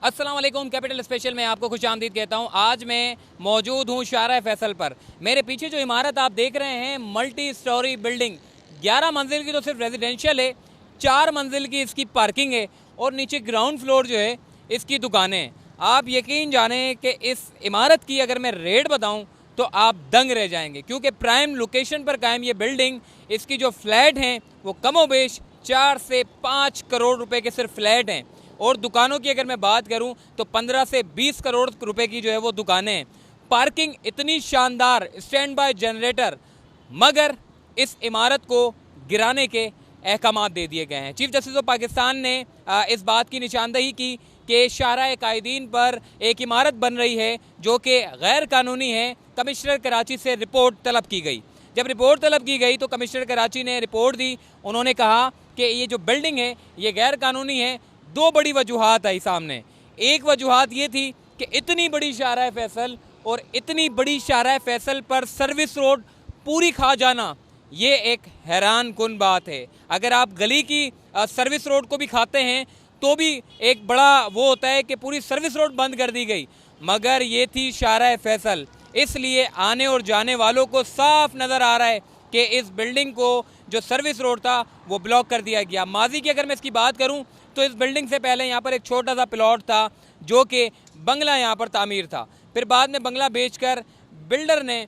अस्सलाम वालेकुम। Capital special में आपको खुश आमदीद कहता हूँ। आज मैं मौजूद हूँ शाहराह फैसल पर। मेरे पीछे जो इमारत आप देख रहे हैं, मल्टी स्टोरी बिल्डिंग, 11 मंजिल की तो सिर्फ रेजिडेंशियल है, 4 मंजिल की इसकी पार्किंग है और नीचे ग्राउंड फ्लोर जो है इसकी दुकानें हैं। आप यकीन जानें कि इस इमारत की अगर मैं रेट बताऊँ तो आप दंग रह जाएंगे, क्योंकि प्राइम लोकेशन पर कायम ये बिल्डिंग, इसकी जो फ्लैट हैं वो कमोबेश 4 से 5 करोड़ रुपए के सिर्फ फ्लैट हैं। और दुकानों की अगर मैं बात करूं तो 15 से 20 करोड़ रुपए की जो है वो दुकानें हैं। पार्किंग इतनी शानदार, स्टैंड बाय जनरेटर, मगर इस इमारत को गिराने के अहकाम दे दिए गए हैं। चीफ जस्टिस ऑफ पाकिस्तान ने इस बात की निशानदही की कि शाहराह कायदीन पर एक इमारत बन रही है जो कि गैर कानूनी है। कमिश्नर कराची से रिपोर्ट तलब की गई। जब रिपोर्ट तलब की गई तो कमिश्नर कराची ने रिपोर्ट दी। उन्होंने कहा कि ये जो बिल्डिंग है ये गैर कानूनी है। दो बड़ी वजूहात आई सामने। एक वजूहात ये थी कि इतनी बड़ी शाहराह फैसल और इतनी बड़ी शाहराह फैसल पर सर्विस रोड पूरी खा जाना, ये एक हैरान कुन बात है। अगर आप गली की सर्विस रोड को भी खाते हैं तो भी एक बड़ा वो होता है कि पूरी सर्विस रोड बंद कर दी गई, मगर ये थी शाहराह फैसल। इसलिए आने और जाने वालों को साफ नज़र आ रहा है कि इस बिल्डिंग को जो सर्विस रोड था वो ब्लॉक कर दिया गया। माजी की अगर मैं इसकी बात करूं तो इस बिल्डिंग से पहले यहाँ पर एक छोटा सा प्लॉट था जो कि बंगला यहाँ पर तामीर था। फिर बाद में बंगला बेचकर बिल्डर ने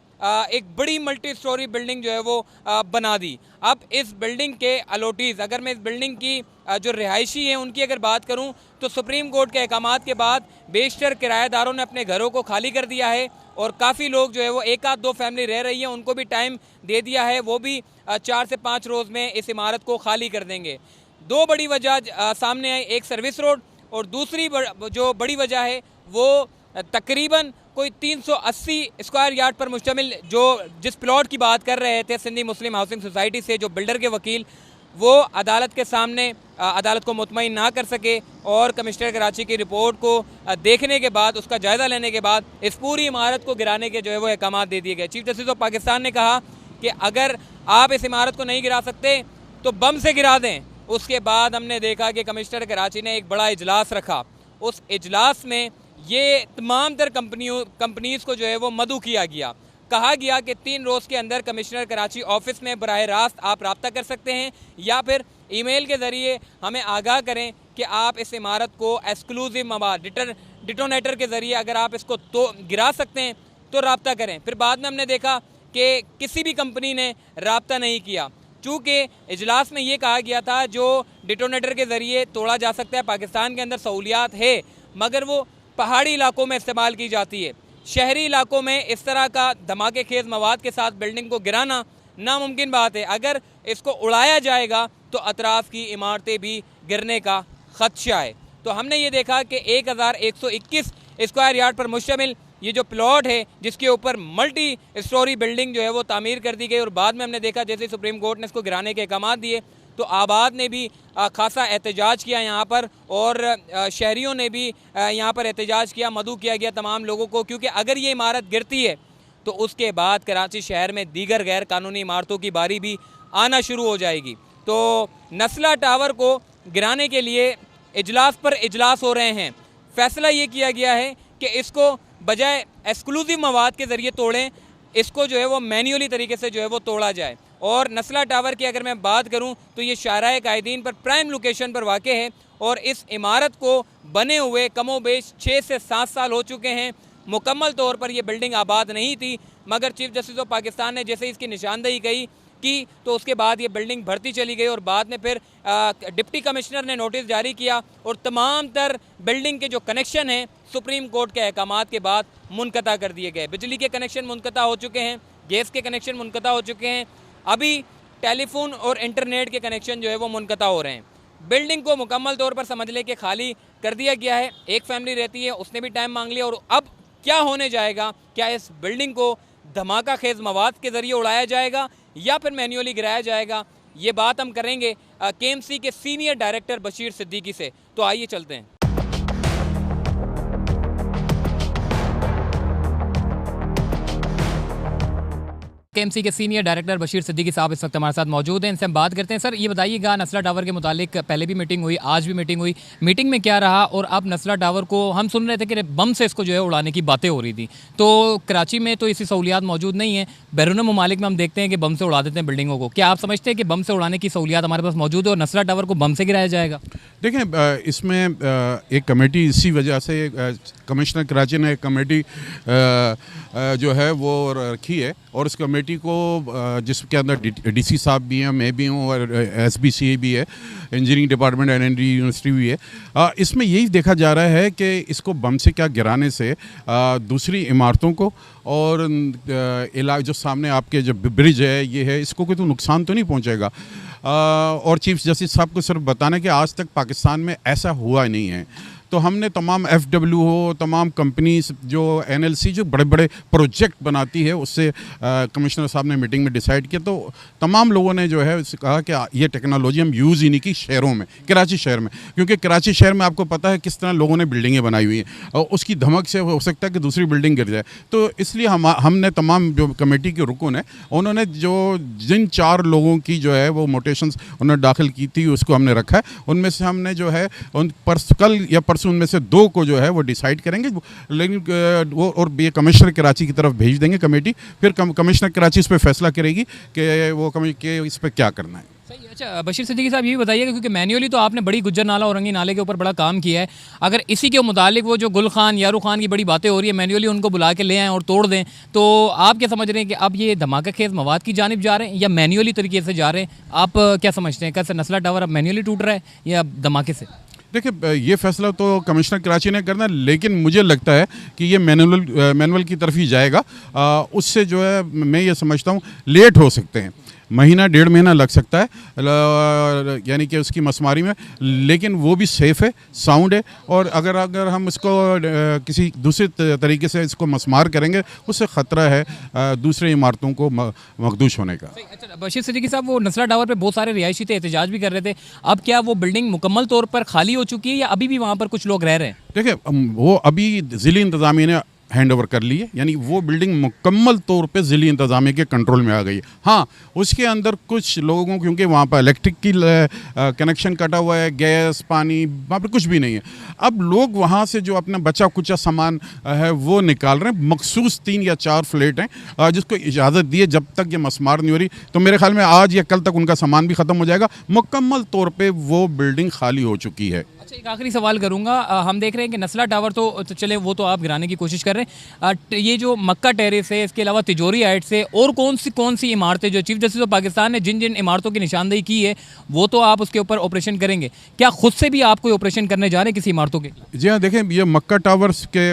एक बड़ी मल्टी स्टोरी बिल्डिंग जो है वो बना दी। अब इस बिल्डिंग के अलॉटीज़, अगर मैं इस बिल्डिंग की जो रिहायशी हैं उनकी अगर बात करूं तो सुप्रीम कोर्ट के अहकामात के बाद बेशतर किराएदारों ने अपने घरों को खाली कर दिया है और काफ़ी लोग जो है वो एक आध दो फैमिली रह रही है, उनको भी टाइम दे दिया है, वो भी 4 से 5 रोज़ में इस इमारत को खाली कर देंगे। दो बड़ी वजह सामने आई, एक सर्विस रोड और दूसरी जो बड़ी वजह है वो तकरीबन कोई 380 स्क्वायर यार्ड पर मुश्तमिल जिस प्लॉट की बात कर रहे थे सिंधी मुस्लिम हाउसिंग सोसाइटी से, जो बिल्डर के वकील वो अदालत के सामने अदालत को मुतमईन ना कर सके और कमिश्नर कराची की रिपोर्ट को देखने के बाद, उसका जायज़ा लेने के बाद इस पूरी इमारत को गिराने के जो है वो अहकाम दे दिए गए। चीफ जस्टिस ऑफ पाकिस्तान ने कहा कि अगर आप इस इमारत को नहीं गिरा सकते तो बम से गिरा दें। उसके बाद हमने देखा कि कमिश्नर कराची ने एक बड़ा इजलास रखा। उस इजलास में ये तमाम तर कंपनीज़ को जो है वो मदऊ किया गया। कहा गया कि 3 रोज़ के अंदर कमिश्नर कराची ऑफिस में बराह रास्त आप रब्ता कर सकते हैं या फिर ईमेल के ज़रिए हमें आगाह करें कि आप इस इमारत को एक्सक्लूसिव मवाद डिटोनेटर के ज़रिए अगर आप इसको तो गिरा सकते हैं तो रब्ता करें। फिर बाद में हमने देखा कि किसी भी कंपनी ने रब्ता नहीं किया। चूँकि इजलास में ये कहा गया था जो डिटोनेटर के ज़रिए तोड़ा जा सकता है, पाकिस्तान के अंदर सहूलियात है, मगर वो पहाड़ी इलाकों में इस्तेमाल की जाती है। शहरी इलाकों में इस तरह का धमाके खेज मवाद के साथ बिल्डिंग को गिराना नामुमकिन बात है। अगर इसको उड़ाया जाएगा तो अतराफ़ की इमारतें भी गिरने का खदशा है। तो हमने ये देखा कि 1121 स्क्वायर यार्ड पर मुश्तमिल ये जो प्लॉट है जिसके ऊपर मल्टी स्टोरी बिल्डिंग जो है वो तामीर कर दी गई और बाद में हमने देखा जैसे सुप्रीम कोर्ट ने इसको गिराने के अहकाम दिए तो आबाद ने भी खासा एहतजाज किया यहाँ पर और शहरियों ने भी यहाँ पर एहतजाज किया, मदऊ किया गया तमाम लोगों को, क्योंकि अगर ये इमारत गिरती है तो उसके बाद कराची शहर में दीगर गैर कानूनी इमारतों की बारी भी आना शुरू हो जाएगी। तो नस्ला टावर को गिराने के लिए इजलास पर इजलास हो रहे हैं। फैसला ये किया गया है कि इसको बजाय एक्सक्लूसिव मवाद के ज़रिए तोड़ें, इसको जो है वो मैन्युअली तरीके से जो है वो तोड़ा जाए। और नस्ला टावर की अगर मैं बात करूं तो ये शाहराह कायदीन पर प्राइम लोकेशन पर वाक़ है और इस इमारत को बने हुए कमोबेश 6 से 7 साल हो चुके हैं। मुकम्मल तौर पर यह बिल्डिंग आबाद नहीं थी, मगर चीफ जस्टिस ऑफ पाकिस्तान ने जैसे इसकी निशानदही की तो उसके बाद ये बिल्डिंग बढ़ती चली गई और बाद में फिर डिप्टी कमिश्नर ने नोटिस जारी किया और तमाम तर बिल्डिंग के जो कनेक्शन हैं सुप्रीम कोर्ट के अहकामात के बाद मुनक़ता कर दिए गए। बिजली के कनेक्शन मुनक़ता हो चुके हैं, गैस के कनेक्शन मुनक़ता हो चुके हैं, अभी टेलीफोन और इंटरनेट के कनेक्शन जो है वो मुनक़ता हो रहे हैं। बिल्डिंग को मुकम्मल तौर पर समझ लें कि खाली कर दिया गया है। एक फैमिली रहती है, उसने भी टाइम मांग लिया और अब क्या होने जाएगा? क्या इस बिल्डिंग को धमाका खेज मवाद के ज़रिए उड़ाया जाएगा या फिर मैन्युअली गिराया जाएगा? ये बात हम करेंगे KMC के सीनियर डायरेक्टर बशीर सिद्दीकी से। तो आइए चलते हैं। KMC के सीनियर डायरेक्टर बशीर सिद्दीकी साहब इस वक्त हमारे साथ मौजूद हैं। इनसे हम बात करते हैं। सर ये बताइएगा, नस्ला टावर के मुतालिक पहले भी मीटिंग हुई, आज भी मीटिंग हुई, मीटिंग में क्या रहा? और अब नस्ला टावर को हम सुन रहे थे कि बम से इसको जो है उड़ाने की बातें हो रही थी, तो कराची में तो ऐसी सहूलियात मौजूद नहीं है, बैरून ममालिक में हम देखते हैं कि बम से उड़ा देते हैं बिल्डिंगों को। क्या आप समझते हैं कि बम से उड़ाने की सहूलियात हमारे पास मौजूद है और नस्ला टावर को बम से गिराया जाएगा? देखें, इसमें एक कमेटी इसी वजह से कमिश्नर कराची ने एक कमेटी जो है वो रखी है, और इस कमेटी को जिसके अंदर DC साहब भी हैं, मैं भी हूँ, और SBCA भी है, इंजीनियरिंग डिपार्टमेंट NND यूनिवर्सिटी भी है। इसमें यही देखा जा रहा है कि इसको बम से क्या गिराने से दूसरी इमारतों को और जो सामने आपके जो ब्रिज है ये है, इसको कोई तो नुकसान तो नहीं पहुँचेगा। और चीफ जस्टिस साहब को सिर्फ बताना कि आज तक पाकिस्तान में ऐसा हुआ नहीं है। तो हमने तमाम FW हो, तमाम कंपनीज जो NLC जो बड़े बड़े प्रोजेक्ट बनाती है, उससे कमिश्नर साहब ने मीटिंग में डिसाइड किया। तो तमाम लोगों ने जो है कहा कि ये टेक्नोलॉजी हम यूज़ ही नहीं की शहरों में, कराची शहर में, क्योंकि कराची शहर में आपको पता है किस तरह लोगों ने बिल्डिंगें बनाई हुई हैं, और उसकी धमक से हो सकता है कि दूसरी बिल्डिंग गिर जाए। तो इसलिए हमने तमाम जो कमेटी के रुकन है, उन्होंने जिन 4 लोगों की जो है वो मोटेशंस उन्होंने दाखिल की थी, उसको हमने रखा है। उनमें से हमने जो है कल या परसों उनमें से 2 को जो है वो डिसाइड करेंगे, लेकिन वो और ये कमिश्नर कराची की तरफ भेज देंगे कमेटी, फिर कमिश्नर कराची इस पर फैसला करेगी कि वो के इस पर क्या करना है। सही। अच्छा बशीर सिद्दीकी साहब, ये भी बताइएगा, क्योंकि मैन्युअली तो आपने बड़ी गुज्जर नाला औरंगी नाले के ऊपर बड़ा काम किया है, अगर इसी के मुतालिक वो जो गुल खान यारू खान की बड़ी बातें हो रही है, मैन्युअली उनको बुला के ले आएँ और तोड़ दें, तो आप क्या समझ रहे हैं कि अब ये धमाका खेज मवाद की जानिब जा रहे हैं या मैन्युअली तरीके से जा रहे हैं? आप क्या समझते हैं, कैसे नस्ला टावर अब मैन्युअली टूट रहा है या धमाके से? देखिए, ये फैसला तो कमिश्नर कराची ने करना, लेकिन मुझे लगता है कि ये मैनुअल की तरफ ही जाएगा। उससे जो है मैं ये समझता हूँ लेट हो सकते हैं, महीना 1.5 महीना लग सकता है, यानी कि उसकी मसमारी में, लेकिन वो भी सेफ़ है, साउंड है। और अगर हम इसको किसी दूसरे तरीके से इसको मसमार करेंगे, उससे ख़तरा है दूसरे इमारतों को मखदूश होने का। अच्छा बशीर सिद्दीकी साहब, वो नस्ला टावर पे बहुत सारे रिहायशी थे, एहतजाज भी कर रहे थे, अब क्या वो बिल्डिंग मुकम्मल तौर पर खाली हो चुकी है या अभी भी वहाँ पर कुछ लोग रह रहे हैं? देखिए, वो अभी ज़िली इंतज़ामिया ने हैंड ओवर कर ली है, यानी वो बिल्डिंग मुकम्मल तौर पे ज़िली इंतज़ामिया के कंट्रोल में आ गई है। हाँ, उसके अंदर कुछ लोगों, क्योंकि वहाँ पर इलेक्ट्रिक की कनेक्शन कटा हुआ है, गैस पानी वहाँ पर कुछ भी नहीं है, अब लोग वहाँ से जो अपना बचा कुचा सामान है वो निकाल रहे हैं। मखसूस 3 या 4 फ्लैट हैं जिसको इजाज़त दी है, जब तक ये मसमार नहीं हो रही, तो मेरे ख्याल में आज या कल तक उनका सामान भी ख़त्म हो जाएगा। मुकम्मल तौर पर वो बिल्डिंग खाली हो चुकी है। अच्छा, एक आखिरी सवाल करूंगा, हम देख रहे हैं कि नस्ला टावर तो चले, वो तो आप गिराने की कोशिश कर रहे हैं, ये जो मक्का टेरेस है, इसके अलावा तिजोरी हाइट्स है, और कौन सी इमारतें जो चीफ जस्टिस ऑफ पाकिस्तान ने जिन जिन इमारतों की निशानदेही की है, वो तो आप उसके ऊपर ऑपरेशन करेंगे, क्या खुद से भी आप कोई ऑपरेशन करने जा रहे हैं किसी इमारतों के? जी हाँ, देखें, ये मक्का टावर्स के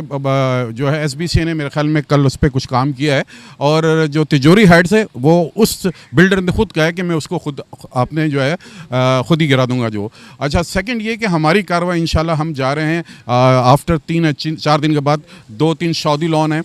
जो है SBCA ने मेरे ख्याल में कल उस पर कुछ काम किया है, और जो तिजोरी हाइट्स है वो उस बिल्डर ने खुद कहा है कि मैं उसको खुद आपने जो है खुद ही गिरा दूंगा। जो अच्छा, सेकंड ये कि हमारी कार्रवाई इंशाल्लाह हम जा रहे हैं आफ्टर 4 दिन के बाद 2-3 सऊदी लॉन हैं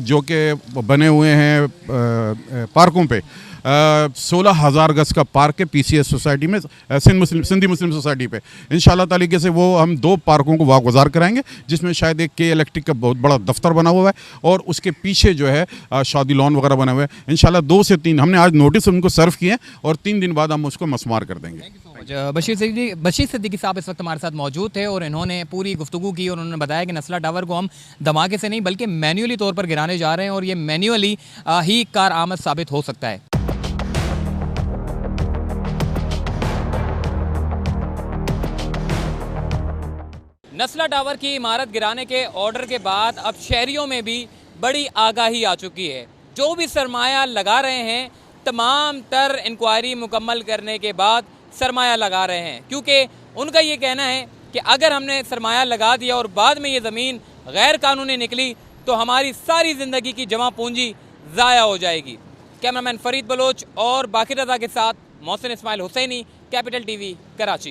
जो कि बने हुए हैं पार्कों पे। 16,000 गज का पार्क है PCS सोसाइटी में, सिंधी मुस्लिम सोसाइटी पे। इंशाल्लाह ताला से वो हम 2 पार्कों को वागुजार कराएंगे, जिसमें शायद एक K इलेक्ट्रिक का बहुत बड़ा दफ्तर बना हुआ है, और उसके पीछे जो है शादी लॉन वगैरह बने हुए हैं। इंशाल्लाह 2 से 3 हमने आज नोटिस उनको सर्व किए, और 3 दिन बाद हम उसको मसमार कर देंगे। बशीर सिद्दीकी साहब इस वक्त हमारे साथ मौजूद थे, और इन्होंने पूरी गुफ्तगू की, और उन्होंने बताया कि नस्ला टावर को हम धमाके से नहीं बल्कि मैन्युअली तौर पर गिराने जा रहे हैं, और ये मैन्युअली ही कारआमद साबित हो सकता है। नस्ला टावर की इमारत गिराने के ऑर्डर के बाद अब शहरियों में भी बड़ी आगाही आ चुकी है। जो भी सरमाया लगा रहे हैं, तमाम तर इंक्वायरी मुकम्मल करने के बाद सरमाया लगा रहे हैं, क्योंकि उनका ये कहना है कि अगर हमने सरमाया लगा दिया और बाद में ये ज़मीन गैर कानूनी निकली तो हमारी सारी ज़िंदगी की जमा पूंजी ज़ाया हो जाएगी। कैमरामैन फरीद बलोच और बाकी रज़ा के साथ मोहसिन इस्माइल हुसैनी, कैपिटल TV, कराची।